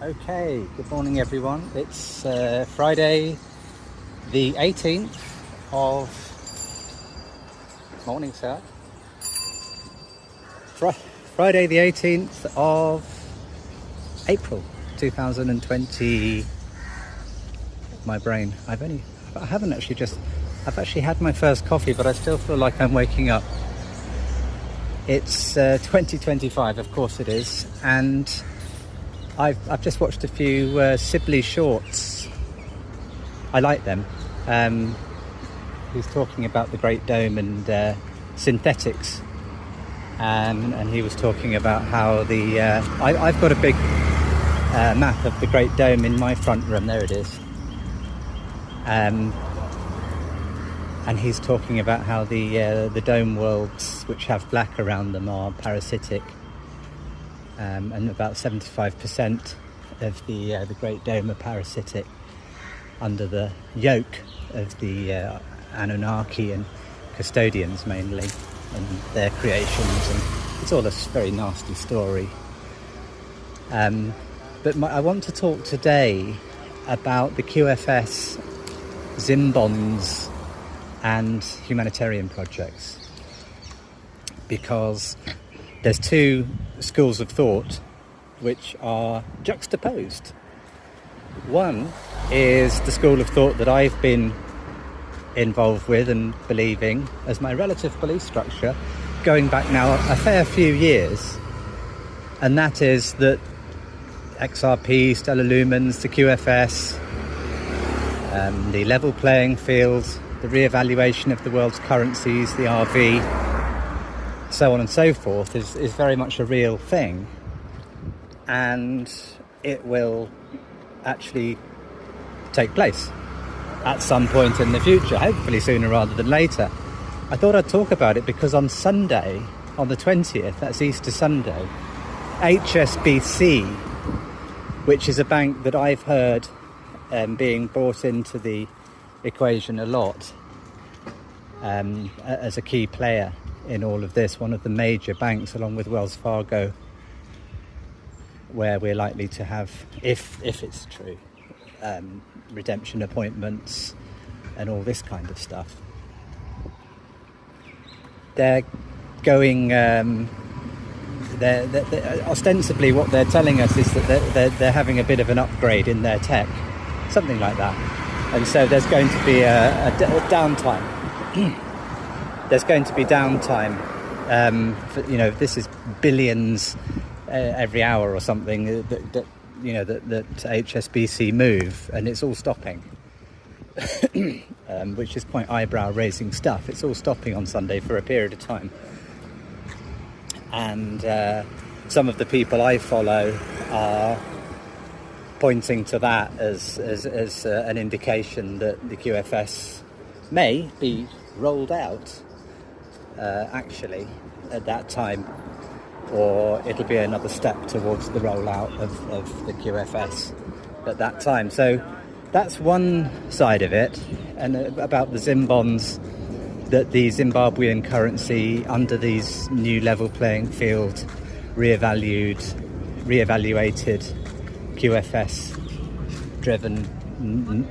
Okay, good morning everyone. It's Friday the 18th of... Morning, sir. Friday the 18th of April 2020. My brain. I've actually had my first coffee, but I still feel like I'm waking up. It's 2025, of course it is, and I've just watched a few Sibley shorts. I like them. He's talking about the Great Dome and synthetics, and he was talking about how the I've got a big map of the Great Dome in my front room. There it is. And he's talking about how the dome worlds which have black around them are parasitic. And about 75% of the Great Dome are parasitic under the yoke of the Anunnaki and custodians mainly, and their creations, and it's all a very nasty story. But I want to talk today about the QFS, Zimbonds and humanitarian projects, because there's two schools of thought which are juxtaposed. One is the school of thought that I've been involved with and believing as my relative belief structure going back now a fair few years, and that is that XRP, stellar lumens, the QFS, the level playing field, the re-evaluation of the world's currencies, the RV, so on and so forth, is very much a real thing, and it will actually take place at some point in the future, hopefully sooner rather than later. I thought I'd talk about it because on Sunday, on the 20th, that's Easter Sunday, HSBC, which is a bank that I've heard being brought into the equation a lot as a key player in all of this, one of the major banks along with Wells Fargo, where we're likely to have, if it's true, redemption appointments and all this kind of stuff. They're going, they're ostensibly what they're telling us is that they're having a bit of an upgrade in their tech, something like that, and so there's going to be a downtime. There's going to be downtime. This is billions every hour or something that HSBC move, and it's all stopping, which is quite eyebrow-raising stuff. It's all stopping on Sunday for a period of time, and some of the people I follow are pointing to that as an indication that the QFS may be rolled out actually at that time, or it'll be another step towards the rollout of the QFS at that time. So that's one side of it. And about the Zimbonds, that the Zimbabwean currency under these new level playing field re-evaluated QFS driven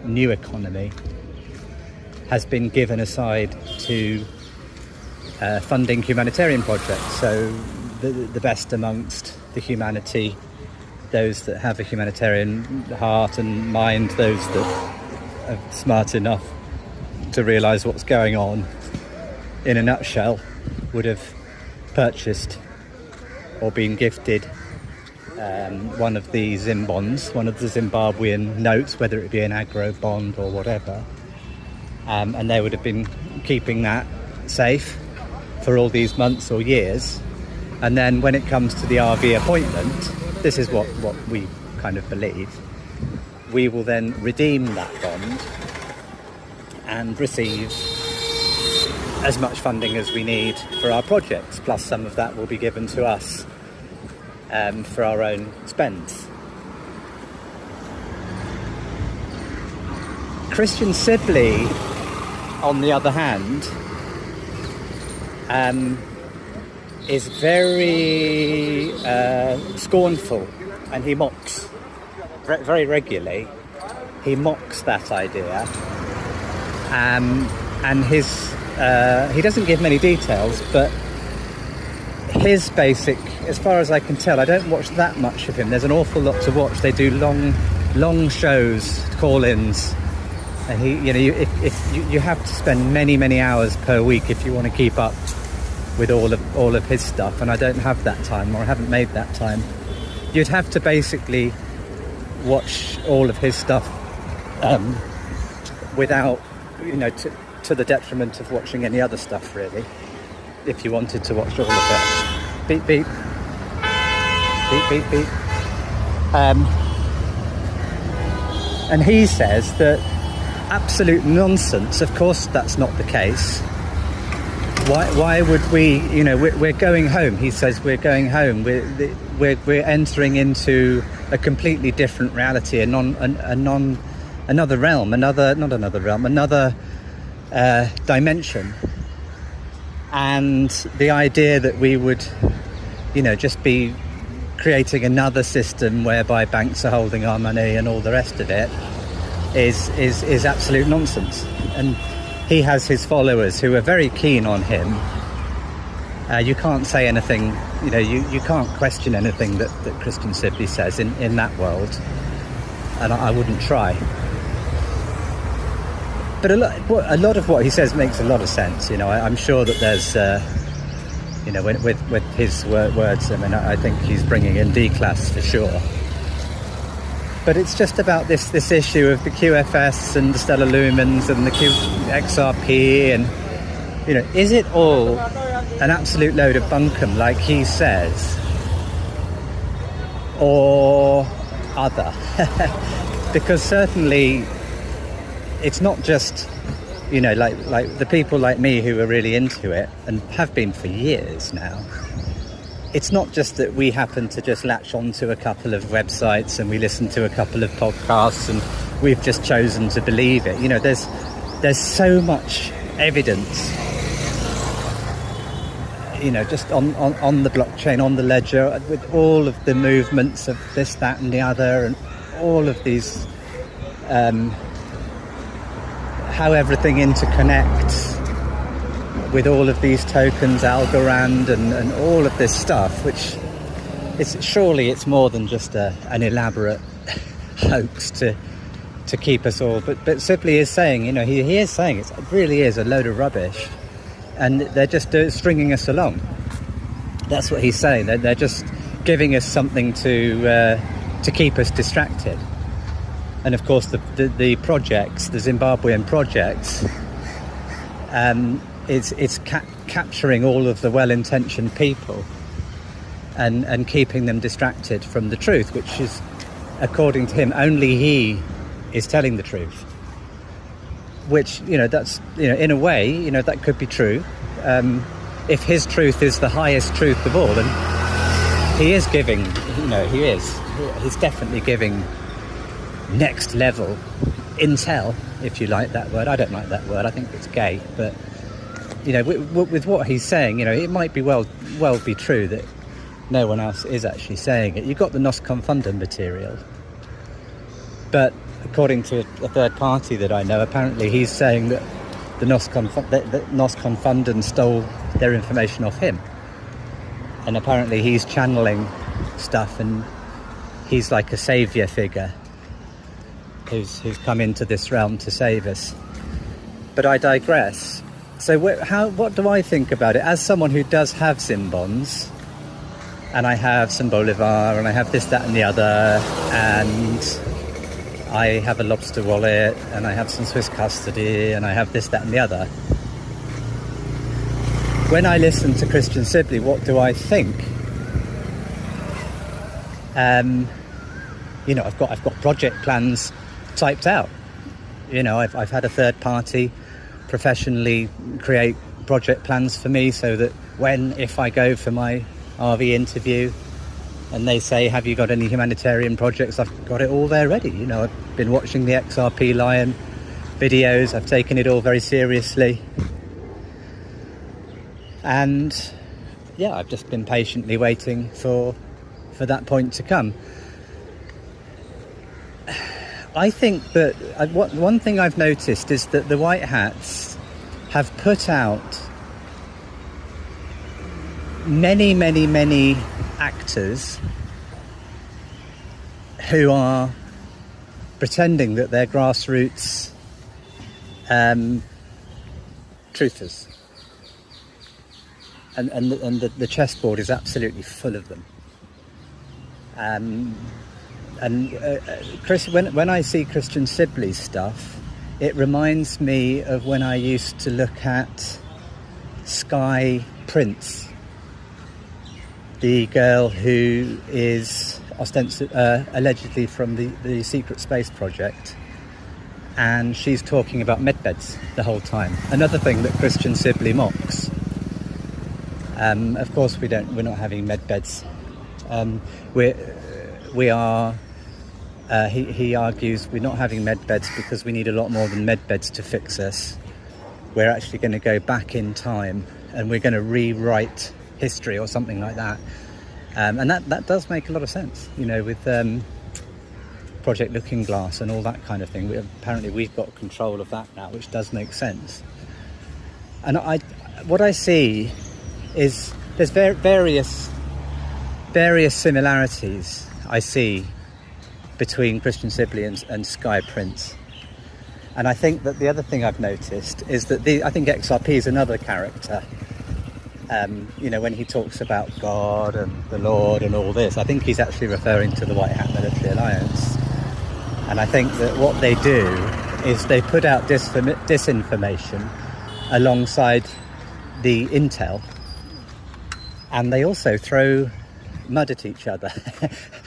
new economy has been given aside to funding humanitarian projects. So the best amongst the humanity, those that have a humanitarian heart and mind, those that are smart enough to realise what's going on, in a nutshell, would have purchased or been gifted one of the Zimbonds, one of the Zimbabwean notes, whether it be an agro bond or whatever, and they would have been keeping that safe for all these months or years. And then when it comes to the RV appointment, this is what we kind of believe, we will then redeem that bond and receive as much funding as we need for our projects, plus some of that will be given to us for our own spends. Christian Sibley, on the other hand, is very scornful, and he mocks very regularly, he mocks that idea, and he doesn't give many details, but his basic, as far as I can tell, I don't watch that much of him. There's an awful lot to watch. They do long shows, call-ins, and you have to spend many hours per week if you want to keep up with all of his stuff, and I don't have that time, or I haven't made that time. You'd have to basically watch all of his stuff without, to the detriment of watching any other stuff, really, if you wanted to watch all of it. Beep, beep. Beep, beep, beep. And he says that absolute nonsense. Of course, that's not the case. Why would we? We're going home. He says we're going home. We're entering into a completely different reality, another realm, another dimension. And the idea that we would, just be creating another system whereby banks are holding our money and all the rest of it is absolute nonsense. And he has his followers who are very keen on him. You can't say anything, you can't question anything that Christian Sibley says in that world, and I wouldn't try. But a lot of what he says makes a lot of sense. I'm sure that there's, with his words, I think he's bringing in D-class for sure. But it's just about this issue of the QFS and the stellar lumens and the XRP, and is it all an absolute load of bunkum like he says, or other? Because certainly it's not just like the people like me who are really into it and have been for years now. It's not just that we happen to just latch onto a couple of websites and we listen to a couple of podcasts and we've just chosen to believe it. There's so much evidence, just on the blockchain, on the ledger, with all of the movements of this, that and the other, and all of these, how everything interconnects with all of these tokens, Algorand, and all of this stuff, which surely it's more than just an elaborate hoax to keep us all. But Sibley is saying, he is saying it really is a load of rubbish, and they're just stringing us along. That's what he's saying. They're just giving us something to keep us distracted. And of course, the projects, the Zimbabwean projects, it's capturing all of the well-intentioned people and keeping them distracted from the truth, which is, according to him, only he is telling the truth. Which, that's, in a way, that could be true. If his truth is the highest truth of all, and he is giving, he's definitely giving next level intel, if you like that word. I don't like that word. I think it's gay, but with what he's saying, it might be well be true that no one else is actually saying it. You've got the Nos Confundum material, but according to a third party that I know, apparently he's saying that the Nos Confundum stole their information off him, and apparently he's channeling stuff, and he's like a saviour figure who's come into this realm to save us. But I digress. So what do I think about it? As someone who does have Zim bonds, and I have some Bolivar, and I have this, that and the other, and I have a Lobster wallet, and I have some Swiss custody, and I have this, that and the other. When I listen to Christian Sibley, what do I think? I've got project plans typed out. I've had a third party professionally create project plans for me, so that if I go for my RV interview and they say, have you got any humanitarian projects, I've got it all there ready. I've been watching the XRP Lion videos, I've taken it all very seriously, and I've just been patiently waiting for that point to come. I think that one thing I've noticed is that the White Hats have put out many, many, many actors who are pretending that they're grassroots truthers. And the chessboard is absolutely full of them. Chris, when I see Christian Sibley's stuff, it reminds me of when I used to look at Sky Prince, the girl who is allegedly from the Secret Space Project, and she's talking about medbeds the whole time. Another thing that Christian Sibley mocks. Of course, we're not having medbeds. We are. He argues we're not having medbeds because we need a lot more than medbeds to fix us. We're actually going to go back in time and we're going to rewrite history or something like that. And that does make a lot of sense, with Project Looking Glass and all that kind of thing. Apparently we've got control of that now, which does make sense. And what I see is there's various similarities I see between Christian Sibley and Sky Prince. And I think that the other thing I've noticed is that I think XRP is another character. When he talks about God and the Lord and all this, I think he's actually referring to the White Hat Military Alliance. And I think that what they do is they put out disinformation alongside the intel, and they also throw mud at each other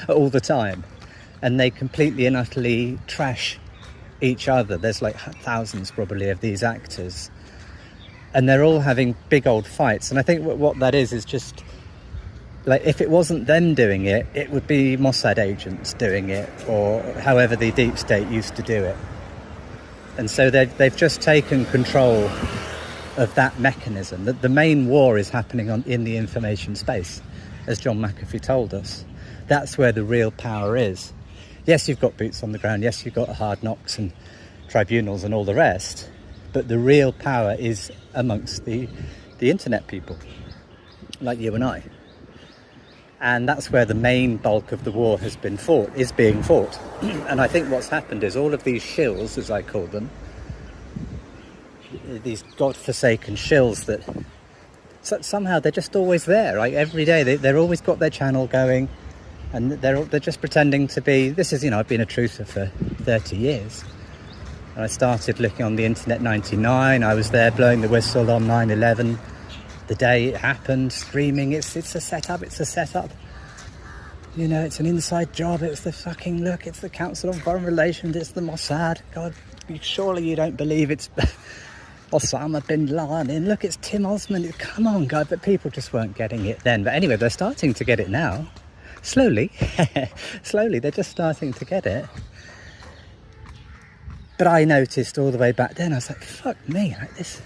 all the time, and they completely and utterly trash each other. There's like thousands probably of these actors, and they're all having big old fights. And I think what that is just like, if it wasn't them doing it, it would be Mossad agents doing it, or however the deep state used to do it. And so they've just taken control of that mechanism. The main war is happening in the information space, as John McAfee told us. That's where the real power is. Yes, you've got boots on the ground. Yes, you've got hard knocks and tribunals and all the rest. But the real power is amongst the internet people, like you and I. And that's where the main bulk of the war is being fought. And I think what's happened is all of these shills, as I call them, these godforsaken shills that somehow they're just always there. Like every day, they're always got their channel going, and they're just pretending to be. This is, I've been a truther for 30 years. And I started looking on the internet in 99. I was there blowing the whistle on 9/11. The day it happened, screaming, it's a setup, it's a setup. It's an inside job, it's the fucking look, it's the Council on Foreign Relations, it's the Mossad. God, surely you don't believe it's Osama bin Laden. Look, it's Tim Osman. Come on, God. But people just weren't getting it then. But anyway, they're starting to get it now. Slowly. Slowly, they're just starting to get it. But I noticed all the way back then, I was like, fuck me, like this.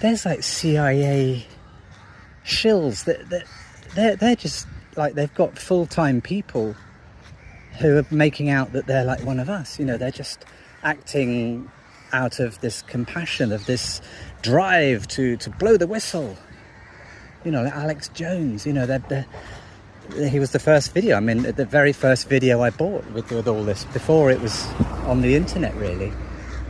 There's like CIA shills that they're just like, they've got full-time people who are making out that they're like one of us. They're just acting out of this compassion, of this drive to blow the whistle. Like Alex Jones, he was the first video. I mean, the very first video I bought with all this, before it was on the internet really.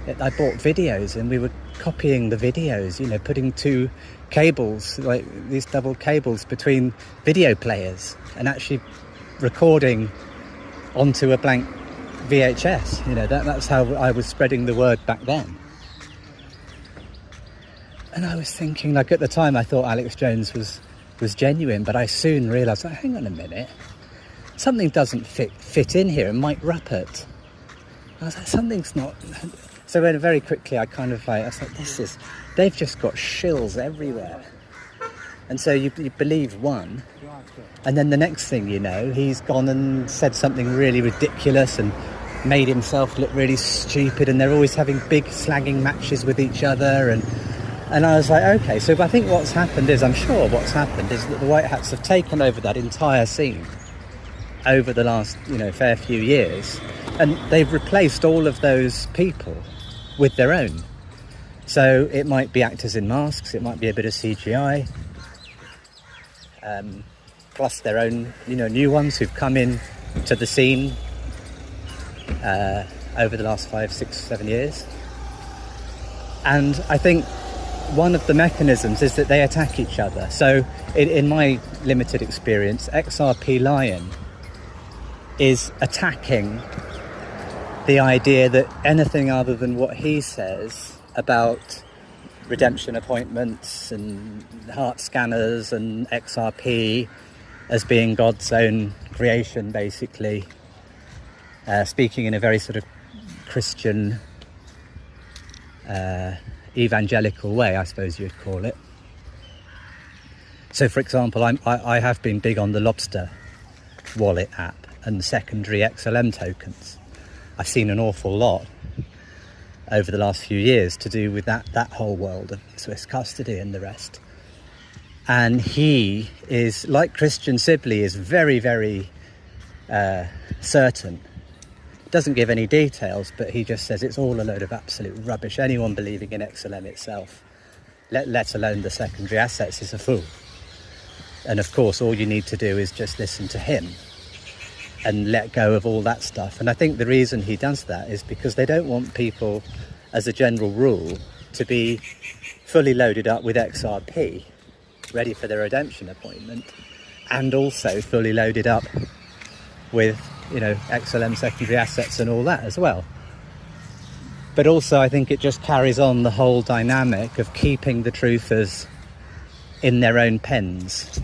I bought videos and we were copying the videos, putting two cables, like these double cables between video players, and actually recording onto a blank VHS. That's how I was spreading the word back then. And I was thinking, like, at the time I thought Alex Jones was genuine, but I soon realised, like, hang on a minute, something doesn't fit in here. And Mike Ruppert, I was like, something's not. So then very quickly I was like, they've just got shills everywhere. And so you believe one, and then the next thing you know, he's gone and said something really ridiculous and made himself look really stupid, and they're always having big slagging matches with each other. And I was like, okay, so I think I'm sure what's happened is that the White Hats have taken over that entire scene. over the last, fair few years, and they've replaced all of those people with their own. So it might be actors in masks, it might be a bit of CGI, plus their own, new ones who've come in to the scene over the last 5, 6, 7 years. And I think one of the mechanisms is that they attack each other. So in my limited experience, XRP Lion is attacking the idea that anything other than what he says about redemption appointments and heart scanners and XRP as being God's own creation, basically, speaking in a very sort of Christian evangelical way, I suppose you'd call it. So, for example, I have been big on the Lobster wallet app and the secondary XLM tokens. I've seen an awful lot over the last few years to do with that whole world of Swiss custody and the rest. And he is, like Christian Sibley, is very, very certain. Doesn't give any details, but he just says it's all a load of absolute rubbish. Anyone believing in XLM itself, let alone the secondary assets, is a fool. And of course, all you need to do is just listen to him and let go of all that stuff. And I think the reason he does that is because they don't want people, as a general rule, to be fully loaded up with XRP, ready for their redemption appointment, and also fully loaded up with, XLM secondary assets and all that as well. But also I think it just carries on the whole dynamic of keeping the truthers in their own pens,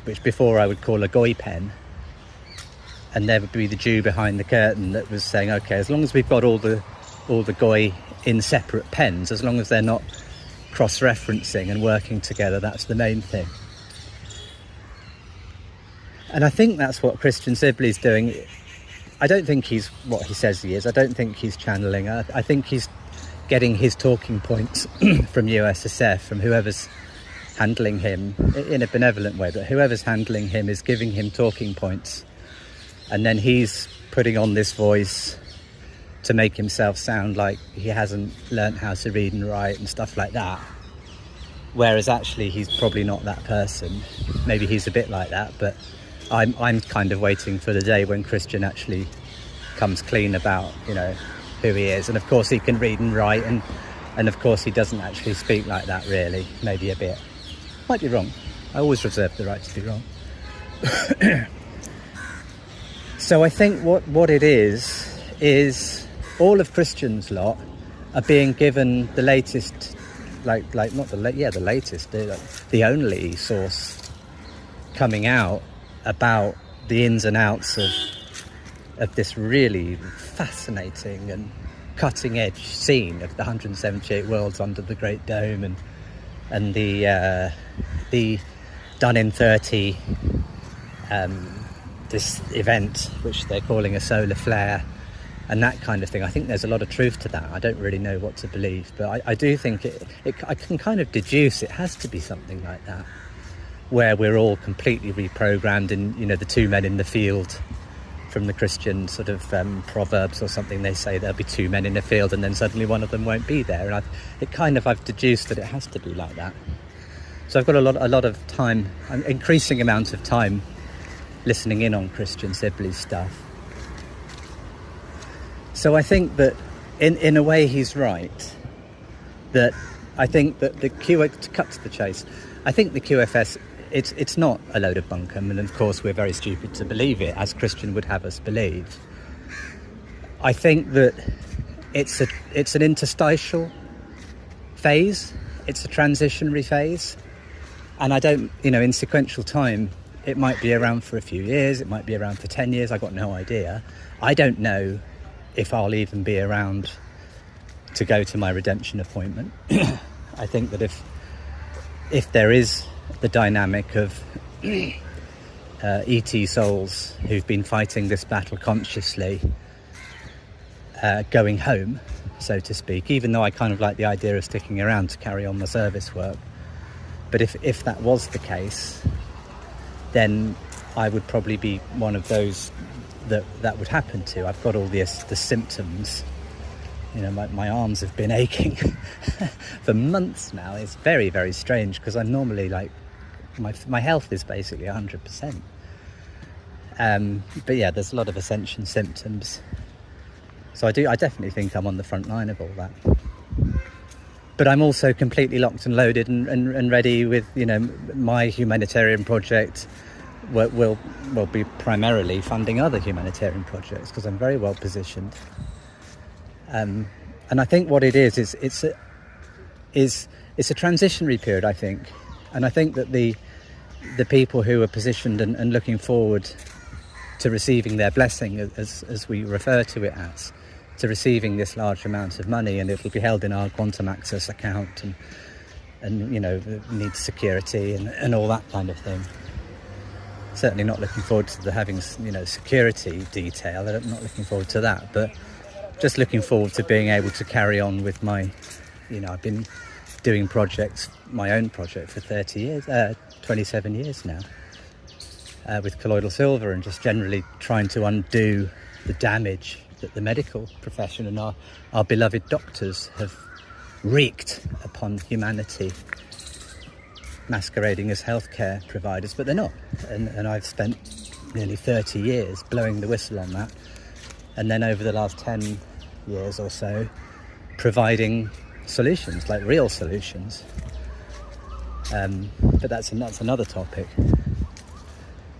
which before I would call a goy pen, and there would be the Jew behind the curtain that was saying, okay, as long as we've got all the goy in separate pens, as long as they're not cross-referencing and working together, that's the main thing. And I think that's what Christian Sibley's doing. I don't think he's what he says he is. I don't think he's channeling. I think he's getting his talking points from USSF, from whoever's handling him, in a benevolent way, but whoever's handling him is giving him talking points. And then he's putting on this voice to make himself sound like he hasn't learnt how to read and write and stuff like that. Whereas actually he's probably not that person. Maybe he's a bit like that, but I'm kind of waiting for the day when Christian actually comes clean about, who he is. And of course he can read and write, and of course he doesn't actually speak like that really, maybe a bit. Might be wrong. I always reserve the right to be wrong. So I think what it is all of Christian's lot are being given the latest, the latest, the only source coming out about the ins and outs of this really fascinating and cutting edge scene of the 178 worlds under the Great Dome, and the done in 30 this event which they're calling a solar flare and that kind of thing. I think there's a lot of truth to that. I don't really know what to believe, but I do think I can kind of deduce it has to be something like that, where we're all completely reprogrammed in, the two men in the field from the Christian sort of proverbs or something. They say there'll be two men in a field and then suddenly one of them won't be there. And I've deduced that it has to be like that. So I've got a lot of time, an increasing amount of time listening in on Christian Sibley's stuff. So I think that in a way he's right, that I think that to cut to the chase, I think the QFS, it's not a load of bunkum, and of course we're very stupid to believe it, as Christian would have us believe. I think that it's an interstitial phase, it's a transitionary phase, and I don't, in sequential time, it might be around for a few years, it might be around for 10 years, I've got no idea. I don't know if I'll even be around to go to my redemption appointment. I think that if there is the dynamic of ET souls who've been fighting this battle consciously going home, so to speak, even though I kind of like the idea of sticking around to carry on the service work, but if that was the case, then I would probably be one of those that would happen to. I've got all the symptoms. You know, my arms have been aching for months now. It's very, very strange, because I'm normally like, my health is basically 100%. But yeah, there's a lot of ascension symptoms. So I definitely think I'm on the front line of all that. But I'm also completely locked and loaded and ready with, you know, my humanitarian project will be primarily funding other humanitarian projects, because I'm very well positioned. And I think what it is it's a transitionary period, I think. And I think that the people who are positioned and looking forward to receiving their blessing, as we refer to it as, to receiving this large amount of money, and it'll be held in our quantum access account, and you know, needs security and all that kind of thing. Certainly not looking forward to having, you know, security detail. I'm not looking forward to that, but just looking forward to being able to carry on with my, you know, I've been doing projects, my own project for 27 years now, with colloidal silver, and just generally trying to undo the damage that the medical profession and our beloved doctors have wreaked upon humanity, masquerading as healthcare providers, but they're not. And I've spent nearly 30 years blowing the whistle on that. And then over the last 10 years or so, providing solutions, like real solutions. But that's another topic.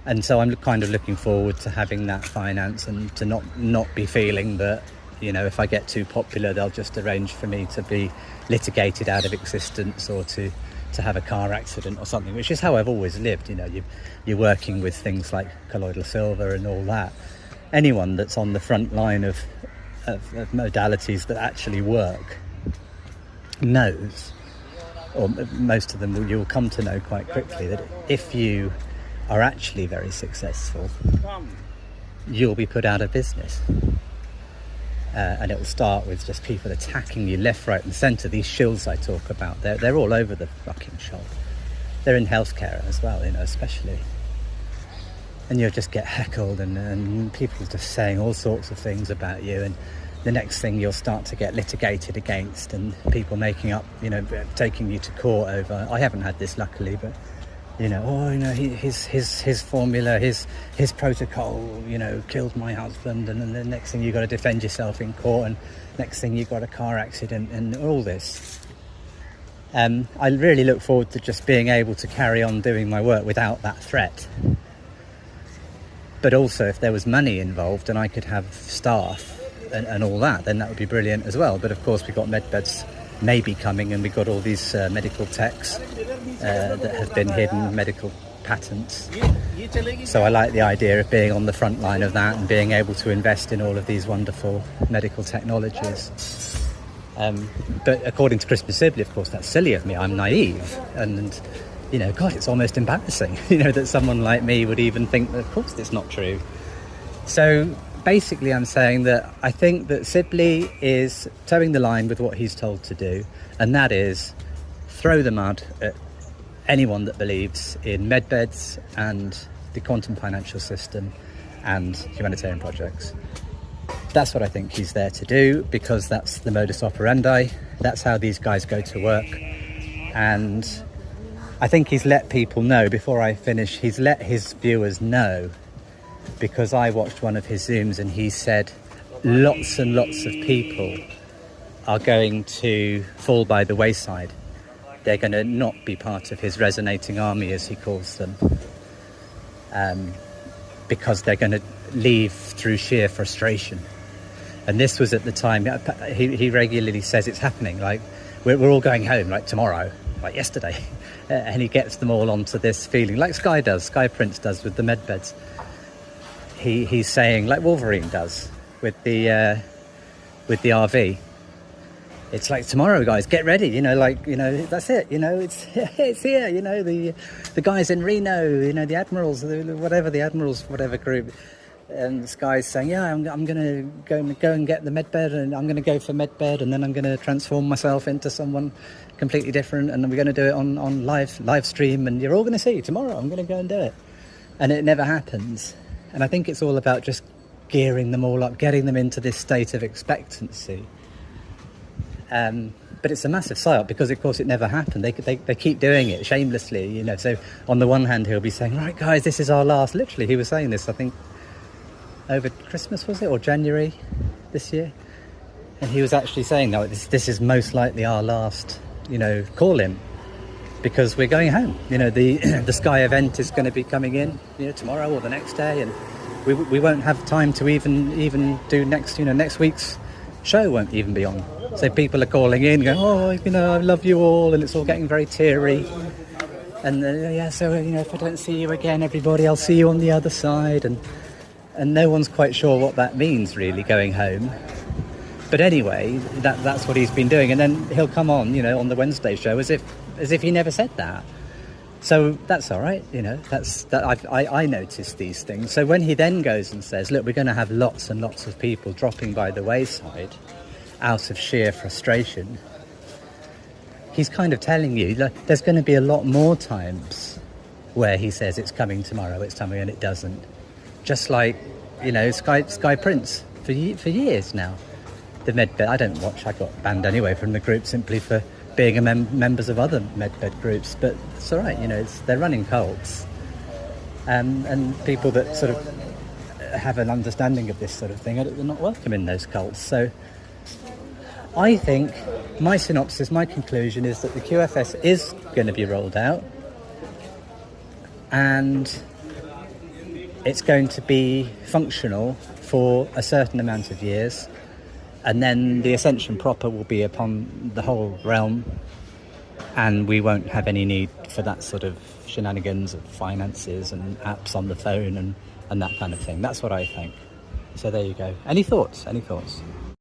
And so I'm kind of looking forward to having that finance, and to not be feeling that, you know, if I get too popular, they'll just arrange for me to be litigated out of existence, or to have a car accident or something, which is how I've always lived. You know, you're working with things like colloidal silver and all that. Anyone that's on the front line of modalities that actually work knows, or most of them you'll come to know quite quickly, that if you are actually very successful, you'll be put out of business. And it will start with just people attacking you left, right and centre. These shills I talk about, they're all over the fucking shop. They're in healthcare as well, you know, especially. And you'll just get heckled, and people just saying all sorts of things about you, and the next thing you'll start to get litigated against, and people making up, you know, taking you to court over, I haven't had this luckily, but, you know, oh, you know, his formula, his protocol, you know, killed my husband, and then the next thing you've got to defend yourself in court, and next thing you've got a car accident, and all this. I really look forward to just being able to carry on doing my work without that threat. But also, if there was money involved and I could have staff and all that, then that would be brilliant as well. But of course, we've got Medbeds maybe coming, and we've got all these medical techs that have been hidden, medical patents. So I like the idea of being on the front line of that, and being able to invest in all of these wonderful medical technologies. But according to Christmas Sibley, of course, that's silly of me. I'm naive, and you know, God, it's almost embarrassing, you know, that someone like me would even think that, of course, it's not true. So basically, I'm saying that I think that Sibley is towing the line with what he's told to do, and that is throw the mud at anyone that believes in medbeds and the quantum financial system and humanitarian projects. That's what I think he's there to do, because that's the modus operandi. That's how these guys go to work. And I think he's let people know, before I finish, he's let his viewers know, because I watched one of his Zooms and he said lots and lots of people are going to fall by the wayside. They're going to not be part of his resonating army, as he calls them, because they're going to leave through sheer frustration. And this was at the time, he regularly says it's happening, like we're all going home, like tomorrow, like yesterday. And he gets them all onto this feeling, like Sky Prince does with the Medbeds. He's saying, like Wolverine does with the RV. It's like, tomorrow, guys, get ready. You know, like, you know, that's it. You know, it's here. You know, the guys in Reno. You know, the admirals, whatever group. And Sky's saying, yeah, I'm going to go and get the medbed, and I'm going to go for medbed, and then I'm going to transform myself into someone completely different, and we're going to do it on live stream, and you're all going to see tomorrow. I'm going to go and do it. and it never happens. And I think it's all about just gearing them all up, getting them into this state of expectancy. But it's a massive psyop because, of course, it never happened. They keep doing it shamelessly, you know. So on the one hand, he'll be saying, right, guys, this is our last. Literally, he was saying this, I think, over Christmas, was it, or January this year? And he was actually saying, no, this is most likely our last, you know, call-in, because we're going home. You know, the Sky event is going to be coming in, you know, tomorrow or the next day, and we won't have time to even do next week's show won't even be on. So people are calling in, going, oh, you know, I love you all, and it's all getting very teary. And yeah, so, you know, if I don't see you again, everybody, I'll see you on the other side. And no one's quite sure what that means, really, going home. But anyway, that's what he's been doing. And then he'll come on, you know, on the Wednesday show as if he never said that. So that's all right, you know. I noticed these things. So when he then goes and says, look, we're going to have lots and lots of people dropping by the wayside out of sheer frustration, he's kind of telling you, like, there's going to be a lot more times where he says it's coming tomorrow, it's coming, and it doesn't. Just like, you know, Sky Prince for years now. The Medbed, I don't watch, I got banned anyway from the group simply for being members of other Medbed groups, but it's all right, you know, they're running cults. And people that sort of have an understanding of this sort of thing, they're not welcome in those cults. So I think my synopsis, my conclusion is that the QFS is going to be rolled out, and it's going to be functional for a certain amount of years, and then the ascension proper will be upon the whole realm, and we won't have any need for that sort of shenanigans of finances and apps on the phone and that kind of thing. That's what I think. So there you go. Any thoughts?